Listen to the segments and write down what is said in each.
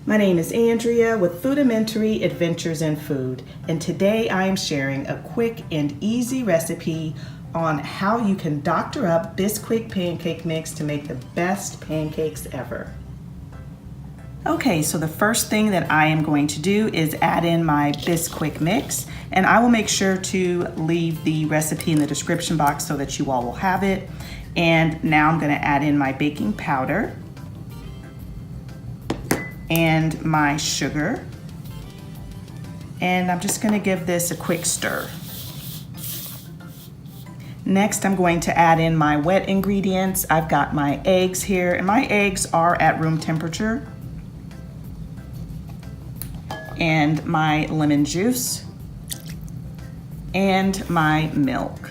My name is Andrea with Foodimentary Adventures in Food, and today I am sharing a quick and easy recipe on how you can doctor up Bisquick pancake mix to make the best pancakes ever. Okay, so the first thing that I am going to do is add in my Bisquick mix, and I will make sure to leave the recipe in the description box so that you all will have it. And now I'm going to add in my baking powder and my sugar, and I'm just going to give this a quick stir. Next, I'm going to add in my wet ingredients. I've got my eggs here, and my eggs are at room temperature, and my lemon juice and my milk.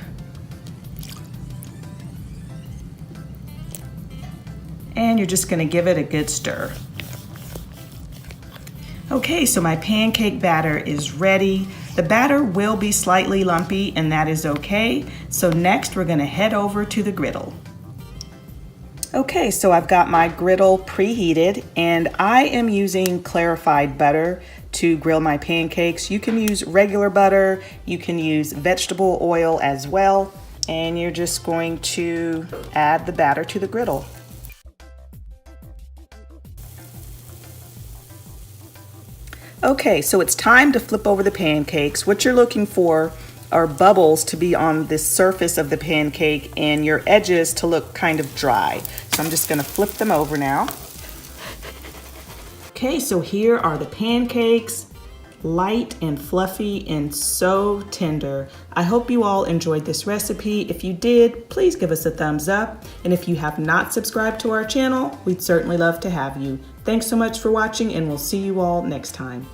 And you're just going to give it a good stir. Okay, so my pancake batter is ready. The batter will be slightly lumpy, and that is okay. So next we're gonna head over to the griddle. Okay, so I've got my griddle preheated, and I am using clarified butter to grill my pancakes. You can use regular butter, you can use vegetable oil as well, and you're just going to add the batter to the griddle. Okay, so it's time to flip over the pancakes. What you're looking for are bubbles to be on the surface of the pancake and your edges to look kind of dry. So I'm just gonna flip them over now. Okay, so here are the pancakes, light and fluffy and so tender. I hope you all enjoyed this recipe. If you did, please give us a thumbs up. And if you have not subscribed to our channel, we'd certainly love to have you. Thanks so much for watching, and we'll see you all next time.